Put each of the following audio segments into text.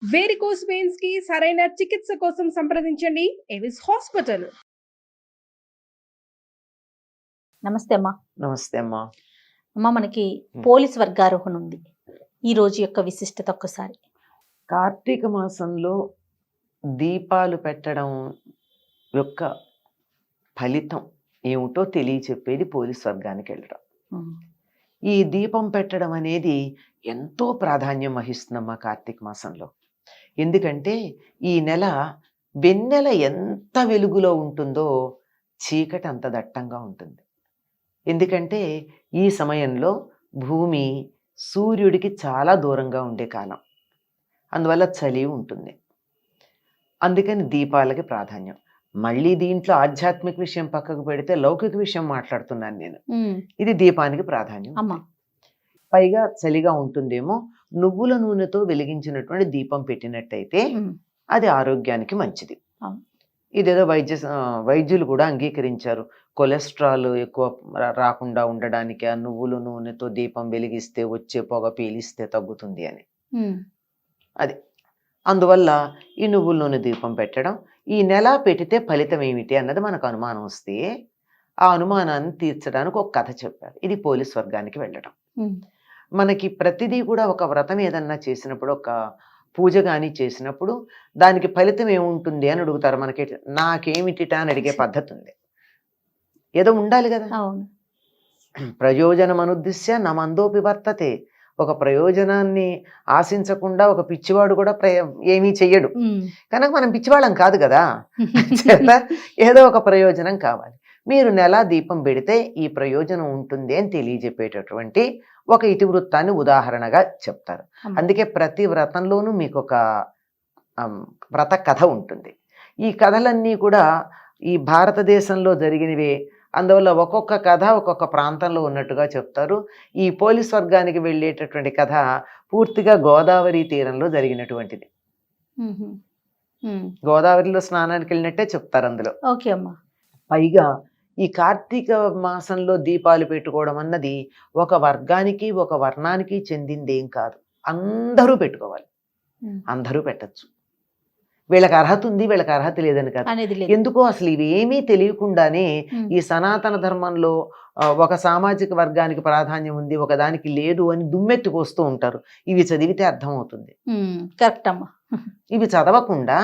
Varicose veins కి సరైన చికిత్స కోసం సంప్రదించండి ఎవిస్ హాస్పిటల్. నమస్తే అమ్మా. నమస్తే అమ్మా. అమ్మా, మనకి పోలీస్ వర్గారోహణ ఉంది. ఈ రోజు యొక్క విశిష్టత ఒక్కసారి. కార్తీక మాసంలో దీపాలు పెట్టడం యొక్క ఫలితం ఏమిటో తెలియచెప్పేది పోలీస్ వర్గానికి వెళ్ళడం. ఈ దీపం పెట్టడం అనేది ఎంతో ప్రాధాన్యం వహిస్తుందమ్మా కార్తీక మాసంలో. ఎందుకంటే ఈ నెల వెన్నెల ఎంత వెలుగులో ఉంటుందో చీకటి అంత దట్టంగా ఉంటుంది. ఎందుకంటే ఈ సమయంలో భూమి సూర్యుడికి చాలా దూరంగా ఉండే కాలం, అందువల్ల చలి ఉంటుంది. అందుకని దీపాలకి ప్రాధాన్యం. మళ్ళీ దీంట్లో ఆధ్యాత్మిక విషయం పక్కకు పెడితే లౌకిక విషయం మాట్లాడుతున్నాను నేను. ఇది దీపానికి ప్రాధాన్యం. పైగా చలిగా ఉంటుందేమో, నువ్వుల నూనెతో వెలిగించినటువంటి దీపం పెట్టినట్టయితే అది ఆరోగ్యానికి మంచిది. ఇదేదో వైద్యులు కూడా అంగీకరించారు. కొలెస్ట్రాల్ ఎక్కువ రాకుండా ఉండడానికి ఆ నువ్వుల నూనెతో దీపం వెలిగిస్తే వచ్చే పొగ పీలిస్తే తగ్గుతుంది అని. అది అందువల్ల ఈ నువ్వుల నూనె దీపం పెట్టడం, ఈ నెల పెడితే ఫలితం ఏమిటి అన్నది మనకు అనుమానం వస్తే ఆ అనుమానాన్ని తీర్చడానికి ఒక కథ చెప్పారు. ఇది పోలీస్ వర్గానికి వెళ్ళడం. మనకి ప్రతిదీ కూడా ఒక వ్రతం ఏదన్నా చేసినప్పుడు, ఒక పూజ కానీ చేసినప్పుడు దానికి ఫలితం ఏముంటుంది అని అడుగుతారు. మనకి నాకేమిటిటా అని అడిగే పద్ధతి ఉంది. ఏదో ఉండాలి కదా. ప్రయోజనం అనుద్దిశ్య నమందోపి వర్తతే. ఒక ప్రయోజనాన్ని ఆశించకుండా ఒక పిచ్చివాడు కూడా ఏమీ చెయ్యడు. కనుక మనం పిచ్చివాళ్ళం కాదు కదా. ఏదో ఒక ప్రయోజనం కావాలి. మీరు నెల దీపం పెడితే ఈ ప్రయోజనం ఉంటుంది అని తెలియజెప్పేటటువంటి ఒక ఇతివృత్తాన్ని ఉదాహరణగా చెప్తారు. అందుకే ప్రతి వ్రతంలోనూ మీకు ఒక వ్రత కథ ఉంటుంది. ఈ కథలన్నీ కూడా ఈ భారతదేశంలో జరిగినవే. అందువల్ల ఒక్కొక్క కథ ఒక్కొక్క ప్రాంతంలో ఉన్నట్టుగా చెప్తారు. ఈ పోలీస్ వర్గానికి వెళ్ళేటటువంటి కథ పూర్తిగా గోదావరి తీరంలో జరిగినటువంటిది. గోదావరిలో స్నానానికి వెళ్ళినట్టే చెప్తారు అందులో. పైగా ఈ కార్తీక మాసంలో దీపాలు పెట్టుకోవడం అన్నది ఒక వర్గానికి ఒక వర్ణానికి చెందిందేం కాదు. అందరూ పెట్టుకోవాలి, అందరూ పెట్టచ్చు. వీళ్ళకి అర్హత ఉంది, వీళ్ళకి అర్హత లేదని కాదు. ఎందుకో అసలు ఇవి ఏమీ తెలియకుండానే ఈ సనాతన ధర్మంలో ఒక సామాజిక వర్గానికి ప్రాధాన్యం ఉంది, ఒక దానికి లేదు అని దుమ్మెత్తిపోస్తూ ఉంటారు. ఇవి చదివితే అర్థమవుతుంది. కరెక్ట్ అమ్మా. ఇవి చదవకుండా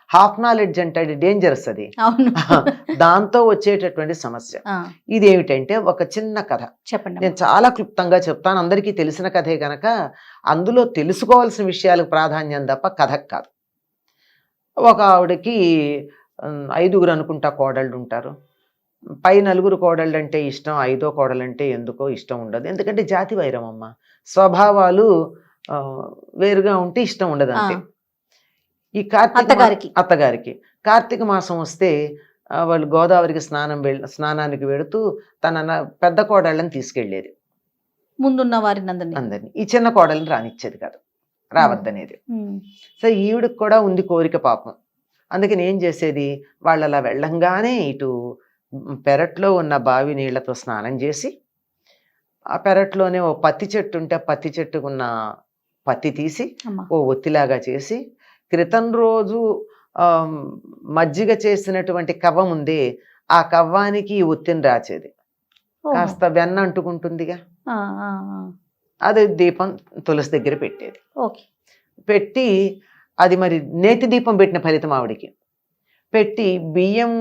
హాఫ్ నాలెడ్జ్ అంటే డేంజరస్. అది దాంతో వచ్చేటటువంటి సమస్య. ఇదేమిటంటే ఒక చిన్న కథ చెప్పండి. నేను చాలా క్లుప్తంగా చెప్తాను, అందరికీ తెలిసిన కథే గనక అందులో తెలుసుకోవాల్సిన విషయాలకు ప్రాధాన్యం తప్ప కథకు కాదు. ఒక ఆవిడకి 5 అనుకుంటా కోడళ్ళు ఉంటారు. పై 4 కోడళ్ళు అంటే ఇష్టం, 5వ కోడలంటే ఎందుకో ఇష్టం ఉండదు. ఎందుకంటే జాతి వైరం అమ్మ, స్వభావాలు వేరుగా ఉంటే ఇష్టం ఉండదు అంతే. ఈ అత్తగారికి కార్తీక మాసం వస్తే వాళ్ళు గోదావరికి స్నానానికి వెళుతూ తన పెద్ద కోడళ్ళని తీసుకెళ్లేది, ముందున్న వారిని అందరినీ. ఈ చిన్న కోడళ్ళని రానిచ్చేది కాదు, రావద్దనేది. సో ఈవిడికి కూడా ఉంది కోరిక పాపం. అందుకని ఏం చేసేది, వాళ్ళు అలా వెళ్ళంగానే ఇటు పెరట్లో ఉన్న బావి నీళ్లతో స్నానం చేసి, ఆ పెరట్లోనే ఓ పత్తి చెట్టు ఉంటే పత్తి చెట్టుకున్న పత్తి తీసి ఓ ఒత్తిలాగా చేసి, క్రితం రోజు మజ్జిగ చేసినటువంటి కవ్వం ఉంది, ఆ కవ్వానికి ఈ ఒత్తిని రాచేది. కాస్త వెన్న అంటుకుంటుందిగా, అది దీపం తులసి దగ్గర పెట్టేది. పెట్టి అది మరి నేతి దీపం పెట్టిన ఫలితం ఆవిడికి. పెట్టి బియ్యం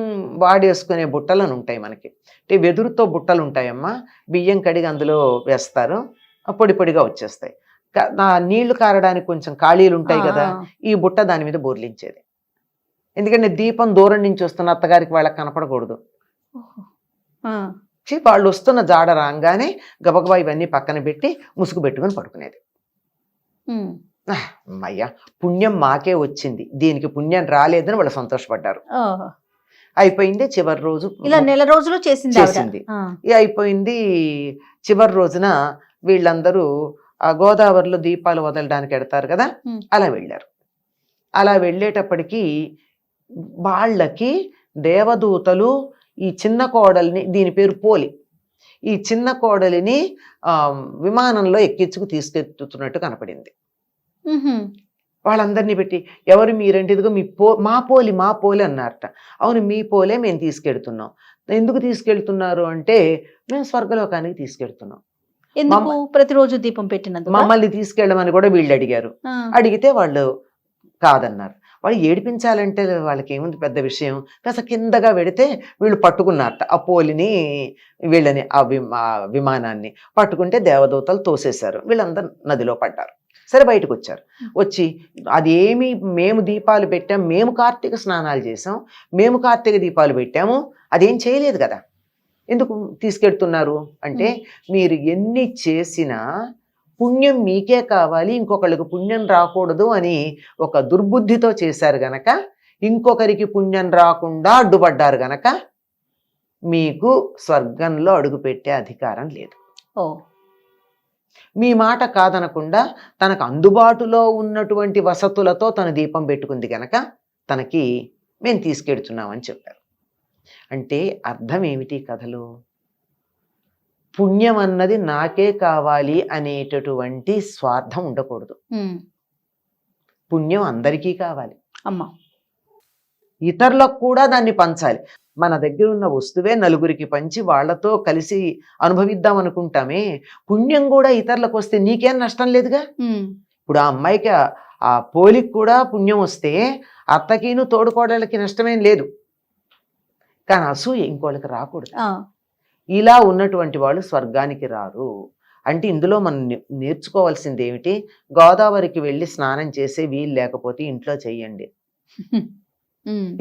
వాడేసుకునే బుట్టలను ఉంటాయి మనకి, అంటే వెదురుతో బుట్టలు ఉంటాయమ్మా. బియ్యం కడిగి అందులో వేస్తారు, పొడి పొడిగా వచ్చేస్తాయి. నీళ్లు కారడానికి కొంచెం ఖాళీలు ఉంటాయి కదా, ఈ బుట్ట దాని మీద బోర్లించేది. ఎందుకంటే దీపం దూరం నుంచి వస్తున్న అత్తగారికి వాళ్ళకి కనపడకూడదు. వాళ్ళు వస్తున్న జాడ రాగానే గబగబా ఇవన్నీ పక్కన పెట్టి ముసుగు పెట్టుకుని పడుకునేది. అయ్యా పుణ్యం మాకే వచ్చింది, దీనికి పుణ్యం రాలేదని వాళ్ళు సంతోషపడ్డారు. అయిపోయింది. చివరి రోజు ఇలా నెల రోజులు చేసింది. అయిపోయింది. చివరి రోజున వీళ్ళందరూ ఆ గోదావరిలో దీపాలు వదలడానికి ఎడతారు కదా, అలా వెళ్ళారు. అలా వెళ్ళేటప్పటికీ వాళ్ళకి దేవదూతలు ఈ చిన్న కోడలిని, దీని పేరు పోలి, ఈ చిన్న కోడలిని విమానంలో ఎక్కించుకు తీసుకెళ్తున్నట్టు కనపడింది. వాళ్ళందరినీ పెట్టి ఎవరు మీరంటే ఇదిగో మా పోలి అన్నారట. అవును మీ పోలే మేము తీసుకెళ్తున్నాం. ఎందుకు తీసుకెళ్తున్నారు అంటే మేము స్వర్గలోకానికి తీసుకెళ్తున్నాం. ఎందుకు? ప్రతిరోజు దీపం పెట్టినందుకు. మమ్మల్ని తీసుకెళ్ళమని కూడా వీళ్ళు అడిగారు. అడిగితే వాళ్ళు కాదన్నారు. వాళ్ళు ఏడిపించాలంటే వాళ్ళకి ఏముంది పెద్ద విషయం. కాస్త కిందగా పెడితే వీళ్ళు పట్టుకున్నారట ఆ పోలిని, వీళ్ళని ఆ విమానాన్ని పట్టుకుంటే దేవదూతలు తోసేశారు. వీళ్ళందరూ నదిలో పడ్డారు. సరే బయటకు వచ్చారు. వచ్చి అదేమి మేము దీపాలు పెట్టాం, మేము కార్తీక స్నానాలు చేసాం, మేము కార్తీక దీపాలు పెట్టాము, అదేం చేయలేదు కదా, ఎందుకు తీసుకెడుతున్నారు అంటే మీరు ఎన్ని చేసినా పుణ్యం మీకే కావాలి, ఇంకొకళ్ళకి పుణ్యం రాకూడదు అని ఒక దుర్బుద్ధితో చేశారు గనక, ఇంకొకరికి పుణ్యం రాకుండా అడ్డుపడ్డారు గనక మీకు స్వర్గంలో అడుగుపెట్టే అధికారం లేదు. మీ మాట కాదనకుండా తనకు అందుబాటులో ఉన్నటువంటి వసతులతో తన దీపం పెట్టుకుంది గనక తనకి మేము తీసుకెడుతున్నామని చెప్పారు. అంటే అర్థం ఏమిటి కథలు? పుణ్యం అన్నది నాకే కావాలి అనేటటువంటి స్వార్థం ఉండకూడదు. పుణ్యం అందరికీ కావాలి, ఇతరులకు కూడా దాన్ని పంచాలి. మన దగ్గర ఉన్న వస్తువే నలుగురికి పంచి వాళ్లతో కలిసి అనుభవిద్దాం అనుకుంటామే, పుణ్యం కూడా ఇతరులకు వస్తే నీకేం నష్టం లేదుగా. ఇప్పుడు ఆ అమ్మాయికి ఆ పోలికి కూడా పుణ్యం వస్తే అత్తకిను తోడుకోడలకి నష్టమేం లేదు, కానీ అసూయ ఇంకోళ్ళకి రాకూడదు. ఇలా ఉన్నటువంటి వాళ్ళు స్వర్గానికి రారు. అంటే ఇందులో మనం నేర్చుకోవాల్సింది ఏమిటి? గోదావరికి వెళ్ళి స్నానం చేసే వీలు లేకపోతే ఇంట్లో చెయ్యండి.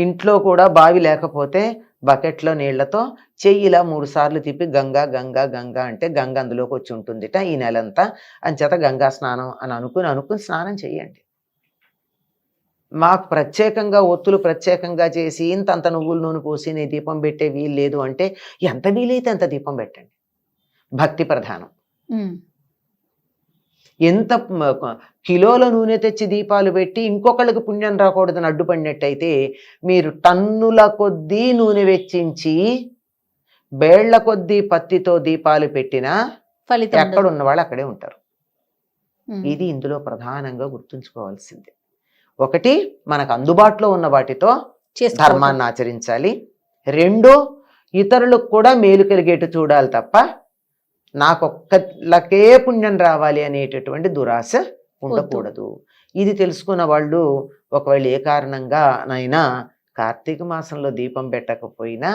ఇంట్లో కూడా బావి లేకపోతే బకెట్లో నీళ్లతో చెయ్యిలా 3 సార్లు తిప్పి గంగా గంగా గంగా అంటే గంగ అందులోకి వచ్చి ఉంటుందిట ఈ నెలంతా. అంచేత గంగా స్నానం అని అనుకుని స్నానం చెయ్యండి. మాకు ప్రత్యేకంగా ఒత్తులు ప్రత్యేకంగా చేసి ఇంతంత నువ్వుల నూనె పోసి నీ దీపం పెట్టే వీలు లేదు అంటే ఎంత వీలైతే అంత దీపం పెట్టండి. భక్తి ప్రధానం. ఎంత కిలోల నూనె తెచ్చి దీపాలు పెట్టి ఇంకొకళ్ళకి పుణ్యం రాకూడదని అడ్డుపడినట్టయితే మీరు టన్నుల కొద్దీ నూనె వెచ్చించి బేళ్ల కొద్దీ పత్తితో దీపాలు పెట్టినా ఎక్కడ ఉన్న వాళ్ళు అక్కడే ఉంటారు. ఇది ఇందులో ప్రధానంగా గుర్తుంచుకోవాల్సింది. ఒకటి, మనకు అందుబాటులో ఉన్న వాటితో ధర్మాన్ని ఆచరించాలి. 2, ఇతరులకు కూడా మేలు కలిగేటు చూడాలి తప్ప నాకొక్కలకే పుణ్యం రావాలి అనేటటువంటి దురాశ ఉండకూడదు. ఇది తెలుసుకున్న వాళ్ళు ఒకవేళ ఏ కారణంగా నైనా కార్తీక మాసంలో దీపం పెట్టకపోయినా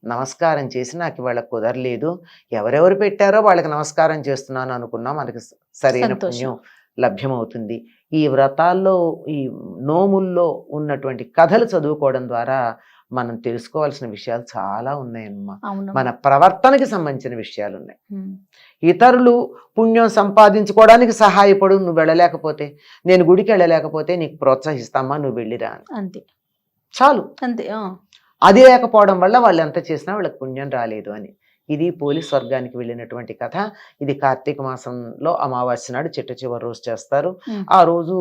నమస్కారం చేసి నాకు ఇవాళ కుదరలేదు, ఎవరెవరు పెట్టారో వాళ్ళకి నమస్కారం చేస్తున్నాను అనుకున్నా మనకి సరైన పుణ్యం లభ్యమవుతుంది. ఈ వ్రతాల్లో ఈ నోముల్లో ఉన్నటువంటి కథలు చదువుకోవడం ద్వారా మనం తెలుసుకోవాల్సిన విషయాలు చాలా ఉన్నాయమ్మా. మన ప్రవర్తనకి సంబంధించిన విషయాలు ఉన్నాయి. ఇతరులు పుణ్యం సంపాదించుకోవడానికి సహాయపడు, నువ్వు వెళ్ళలేకపోతే, నేను గుడికి వెళ్ళలేకపోతే నీకు ప్రోత్సహిస్తామా, నువ్వు వెళ్ళిరా అంతే, చాలు అంతే. అది లేకపోవడం వల్ల వాళ్ళు ఎంత చేసినా వాళ్ళకి పుణ్యం రాలేదు అని. ఇది పోలీస్ స్వర్గానికి వెళ్ళినటువంటి కథ. ఇది కార్తీక మాసంలో అమావాస్య నాడు చిట్ట చివరి రోజు చేస్తారు. ఆ రోజు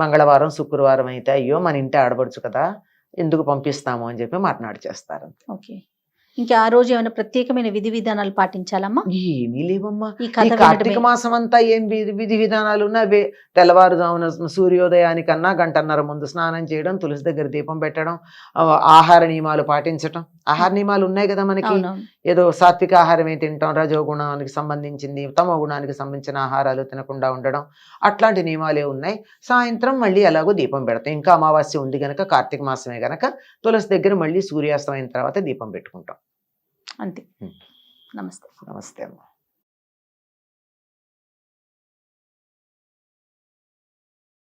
మంగళవారం శుక్రవారం అయితే అయ్యో మన ఇంటి ఆడబడుచు కదా ఎందుకు పంపిస్తాము అని చెప్పి మాట్లాడి చేస్తారు. ఓకే. ఇంకా ఆ రోజు ఏమైనా ప్రత్యేకమైన విధి విధానాలు పాటించాలమ్మా? ఏమీ లేవమ్మా. ఈ కార్తీక మాసం అంతా ఏం విధి విధానాలు ఉన్నాయి? తెల్లవారుజామున సూర్యోదయానికన్నా 1.5 గంటల ముందు స్నానం చేయడం, తులసి దగ్గర దీపం పెట్టడం, ఆహార నియమాలు పాటించటం. ఆహార నియమాలు ఉన్నాయి కదా మనకి, ఏదో సాత్విక ఆహారమే తింటాం, రజోగుణానికి సంబంధించింది తమో గుణానికి సంబంధించిన ఆహారాలు తినకుండా ఉండడం, అట్లాంటి నియమాలే ఉన్నాయి. సాయంత్రం మళ్ళీ ఎలాగో దీపం పెడతాం. ఇంకా అమావాస్య ఉంది గనక, కార్తీక మాసమే గనక తులసి దగ్గర మళ్ళీ సూర్యాస్తమైన తర్వాత దీపం పెట్టుకుంటాం. అంతే. నమస్తే. నమస్తే అమ్మా.